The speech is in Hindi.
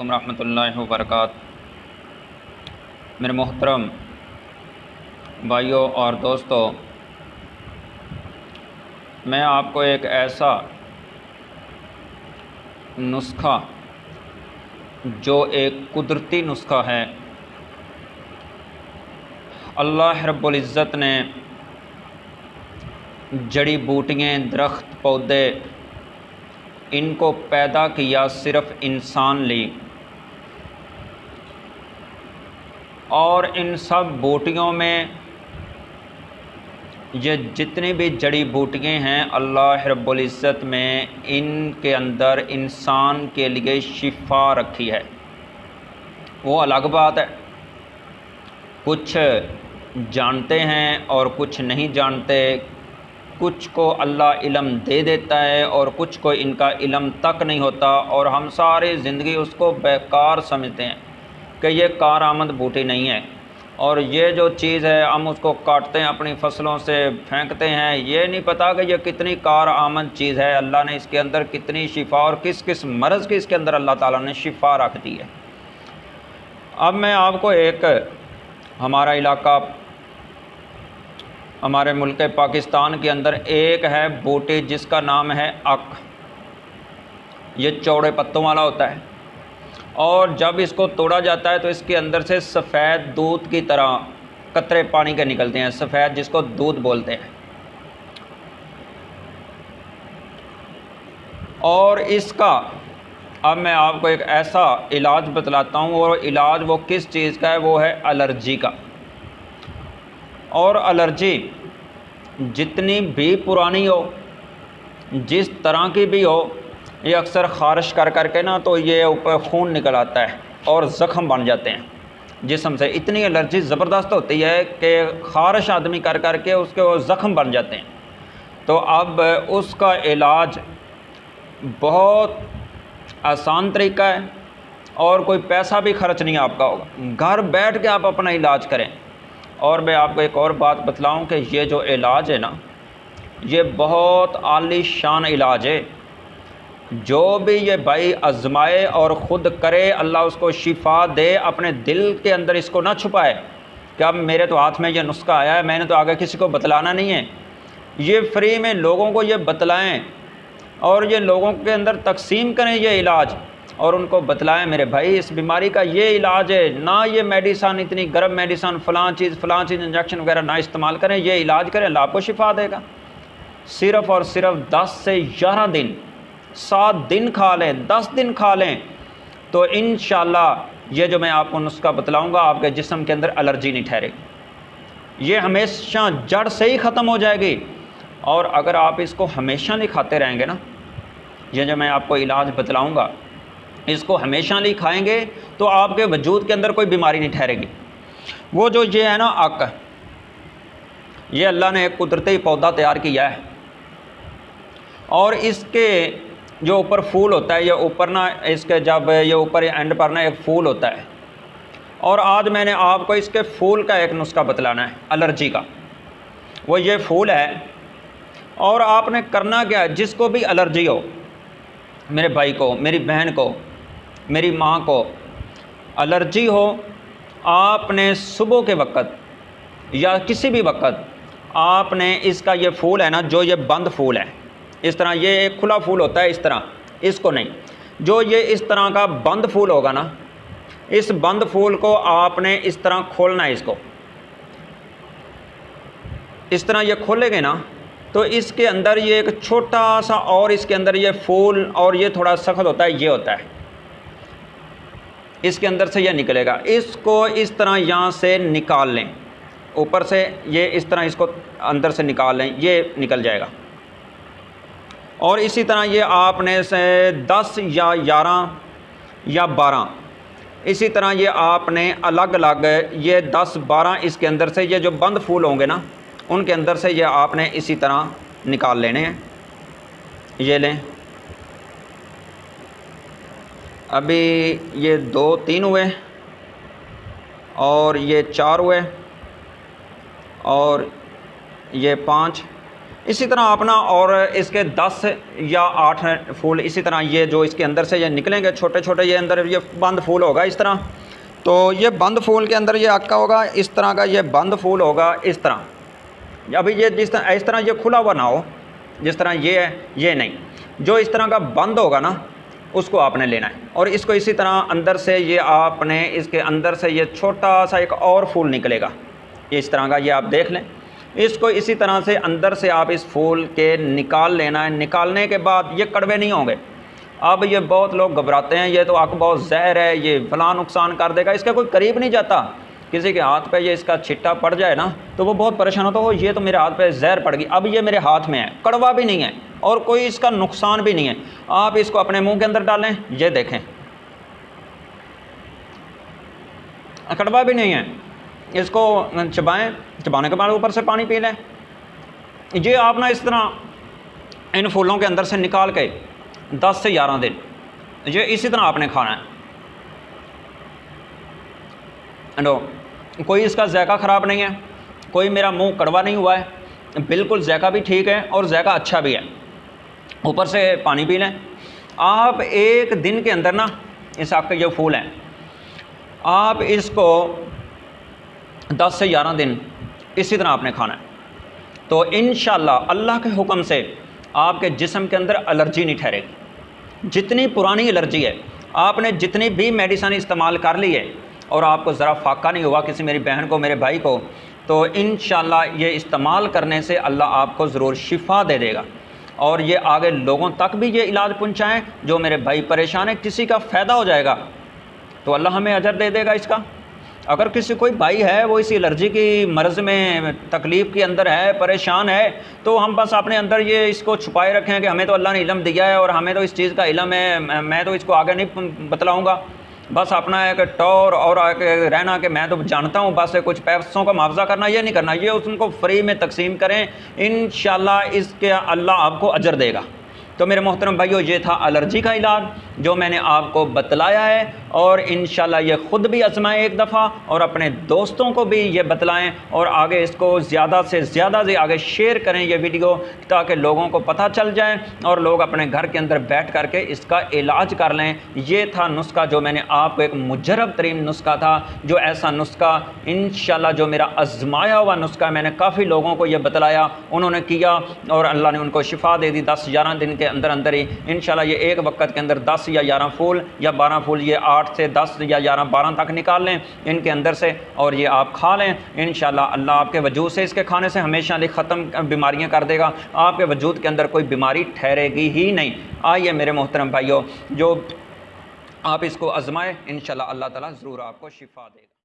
अलैकुम रहमतुल्लाहि व बरकात। मेरे मोहतरम भाइयों और दोस्तों, मैं आपको एक ऐसा नुस्खा जो एक कुदरती नुस्खा है, अल्लाह रब्बुल इज़्ज़त ने जड़ी बूटियाँ, दरख्त, पौधे इनको पैदा किया सिर्फ़ इंसान ली, और इन सब बूटियों में ये जितनी भी जड़ी बूटियाँ हैं, अल्लाह रब्बुल इज़्ज़त में इनके अंदर इंसान के लिए शिफा रखी है। वो अलग बात है, कुछ जानते हैं और कुछ नहीं जानते, कुछ को अल्लाह इल्म दे देता है और कुछ को इनका इल्म तक नहीं होता, और हम सारी ज़िंदगी उसको बेकार समझते हैं कि ये कारआमद बूटी नहीं है, और ये जो चीज़ है हम उसको काटते हैं, अपनी फसलों से फेंकते हैं। ये नहीं पता कि ये कितनी कारआमद चीज़ है, अल्लाह ने इसके अंदर कितनी शिफा और किस किस मर्ज़ की इसके अंदर अल्लाह ताला ने शिफा रख दी है। अब मैं आपको एक हमारा इलाका, हमारे मुल्क पाकिस्तान के अंदर एक है बूटी जिसका नाम है अक। ये चौड़े पत्तों वाला होता है, और जब इसको तोड़ा जाता है तो इसके अंदर से सफ़ेद दूध की तरह कतरे पानी के निकलते हैं, सफ़ेद जिसको दूध बोलते हैं। और इसका अब मैं आपको एक ऐसा इलाज बतलाता हूँ, और इलाज वो किस चीज़ का है, वो है एलर्जी का। और एलर्जी जितनी भी पुरानी हो, जिस तरह की भी हो, ये अक्सर ख़ारिश कर करके ना तो ये ऊपर खून निकल आता है और ज़ख़म बन जाते हैं जिस्म से। इतनी एलर्जी ज़बरदस्त होती है कि ख़ारिश आदमी कर करके उसके वो ज़ख़म बन जाते हैं। तो अब उसका इलाज बहुत आसान तरीका है, और कोई पैसा भी खर्च नहीं आपका होगा, घर बैठ के आप अपना इलाज करें। और मैं आपको एक और बात बतलाऊं कि ये जो इलाज है ना, ये बहुत आली शान इलाज है। जो भी ये भाई आजमाए और ख़ुद करे, अल्लाह उसको शिफा दे। अपने दिल के अंदर इसको ना छुपाए कि अब मेरे तो हाथ में ये नुस्खा आया है, मैंने तो आगे किसी को बतलाना नहीं है। ये फ्री में लोगों को ये बतलाएं और ये लोगों के अंदर तकसीम करें ये इलाज, और उनको बतलाएं मेरे भाई इस बीमारी का ये इलाज है। ना ये मेडिसन, इतनी गर्म मेडिसन, फ़लाँ चीज़ इंजेक्शन वगैरह ना इस्तेमाल करें, ये इलाज करें, अल्लाह आपको शिफा देगा। सिर्फ़ और सिर्फ 10 से 11 दिन, 7 दिन खा लें, 10 दिन खा लें, तो इंशाअल्लाह ये जो मैं आपको नुस्खा बतलाऊँगा आपके जिस्म के अंदर एलर्जी नहीं ठहरेगी, ये हमेशा जड़ से ही ख़त्म हो जाएगी। और अगर आप इसको हमेशा नहीं खाते रहेंगे ना, ये जो मैं आपको इलाज बतलाऊँगा इसको हमेशा नहीं खाएंगे, तो आपके वजूद के अंदर कोई बीमारी नहीं ठहरेगी। वो जो ये है ना अक, ये अल्लाह ने एक कुदरती पौधा तैयार किया है, और इसके जो ऊपर फूल होता है, ये ऊपर ना इसके जब ये ऊपर एंड पर ना एक फूल होता है, और आज मैंने आपको इसके फूल का एक नुस्खा बतलाना है एलर्जी का। वो ये फूल है, और आपने करना क्या है, जिसको भी एलर्जी हो, मेरे भाई को, मेरी बहन को, मेरी माँ को एलर्जी हो, आपने सुबह के वक़्त या किसी भी वक़्त आपने इसका ये फूल है ना, जो ये बंद फूल है, इस तरह ये एक खुला फूल होता है इस तरह, इसको नहीं, जो ये इस तरह का बंद फूल होगा ना, इस बंद फूल को आपने इस तरह खोलना है। इसको इस तरह ये खोलेंगे ना, तो इसके अंदर ये एक छोटा सा, और इसके अंदर ये फूल, और ये थोड़ा सख्त होता है, ये होता है, इसके अंदर से ये निकलेगा। इसको इस तरह यहाँ से निकाल लें, ऊपर से ये इस तरह इसको अंदर से निकाल लें, ये निकल जाएगा। और इसी तरह ये आपने से 10 या 11 या 12, इसी तरह ये आपने अलग अलग ये 10-12 इसके अंदर से ये जो बंद फूल होंगे ना, उनके अंदर से ये आपने इसी तरह निकाल लेने हैं। ये लें, अभी ये 2-3 हुए, और ये 4 हुए, और ये 5, इसी तरह अपना और इसके 10 या 8 फूल इसी तरह ये जो इसके अंदर से ये निकलेंगे छोटे छोटे, ये अंदर ये बंद फूल होगा इस तरह। तो ये बंद फूल के अंदर ये अक्का होगा इस तरह का, ये बंद फूल होगा इस तरह। अभी ये जिस तरह इस तरह ये खुला हुआ ना हो, जिस तरह ये है ये नहीं, जो इस तरह का बंद होगा ना उसको आपने लेना है। और इसको इसी तरह अंदर से ये आपने इसके अंदर से ये छोटा सा एक और फूल निकलेगा इस तरह का, ये आप देख लें। इसको इसी तरह से अंदर से आप इस फूल के निकाल लेना है। निकालने के बाद ये कड़वे नहीं होंगे। अब ये बहुत लोग घबराते हैं, ये तो आँख बहुत जहर है, ये फलां नुकसान कर देगा, इसका कोई करीब नहीं जाता। किसी के हाथ पे ये इसका छिट्टा पड़ जाए ना तो वो बहुत परेशान होता हो, ये तो मेरे हाथ पे जहर पड़ गई। अब ये मेरे हाथ में है, कड़वा भी नहीं है और कोई इसका नुकसान भी नहीं है। आप इसको अपने मुंह के अंदर डालें, ये देखें कड़वा भी नहीं है। इसको चबाएं, चबाने के बाद ऊपर से पानी पी लें। ये आप ना इस तरह इन फूलों के अंदर से निकाल के 10 से 11 दिन ये इसी तरह आपने खाना है। नो, कोई इसका ज़ायका ख़राब नहीं है, कोई मेरा मुंह कड़वा नहीं हुआ है, बिल्कुल ज़ायका भी ठीक है और ज़ायका अच्छा भी है। ऊपर से पानी पी लें। आप एक दिन के अंदर ना इस आपके जो फूल हैं आप इसको 10 से 11 दिन इसी तरह आपने खाना है। तो इंशाअल्लाह अल्लाह के हुक्म से आपके जिस्म के अंदर एलर्जी नहीं ठहरेगी। जितनी पुरानी एलर्जी है, आपने जितनी भी मेडिसिन इस्तेमाल कर ली है और आपको ज़रा फाका नहीं हुआ किसी मेरी बहन को, मेरे भाई को, तो इंशाअल्लाह ये इस्तेमाल करने से अल्लाह आपको ज़रूर शिफा दे देगा। और ये आगे लोगों तक भी ये इलाज पहुँचाएँ। जो मेरे भाई परेशान है, किसी का फ़ायदा हो जाएगा तो अल्लाह हमें अजर दे देगा इसका। अगर किसी कोई भाई है वो इसी एलर्जी की मर्ज़ में तकलीफ़ के अंदर है, परेशान है, तो हम बस अपने अंदर ये इसको छुपाए रखें कि हमें तो अल्लाह ने इल्म दिया है और हमें तो इस चीज़ का इल्म है, मैं तो इसको आगे नहीं बतलाऊँगा। बस अपना एक टौर और रहना कि मैं तो जानता हूँ, बस कुछ पैसों का मुआवजा करना, ये नहीं करना। ये उनको फ्री में तकसीम करें, इंशाअल्लाह इसके अल्लाह आपको अजर देगा। तो मेरे मोहतरम भाइयों, ये था एलर्जी का इलाज जो मैंने आपको बतलाया है। और इंशाल्लाह ये ख़ुद भी आजमाएं एक दफ़ा और अपने दोस्तों को भी ये बतलाएं और आगे इसको ज़्यादा से ज़्यादा से आगे शेयर करें ये वीडियो, ताकि लोगों को पता चल जाए और लोग अपने घर के अंदर बैठ कर के इसका इलाज कर लें। ये था नुस्खा जो मैंने आपको, एक मुजरब तरीन नुस्खा था, जो ऐसा नुस्खा इंशाल्लाह जो मेरा आजमाया हुआ नुस्खा, मैंने काफ़ी लोगों को ये बतलाया, उन्होंने किया और अल्लाह ने उनको शिफा दे दी 10-11 दिन के अंदर अंदर ही। इंशाल्लाह ये एक वक्त के अंदर 10 या 11 फूल या 12 फूल, ये 8 से 10 या 11 12 तक निकाल लें इनके अंदर से और ये आप खा लें। इंशाल्लाह अल्लाह आपके वजूद से, इसके खाने से हमेशा लिए ख़त्म बीमारियां कर देगा। आपके वजूद के अंदर कोई बीमारी ठहरेगी ही नहीं। आइए मेरे मोहतरम भाइयों, जो आप इसको आजमाएं, इंशाल्लाह अल्लाह ताला ज़रूर आपको शिफा देगा।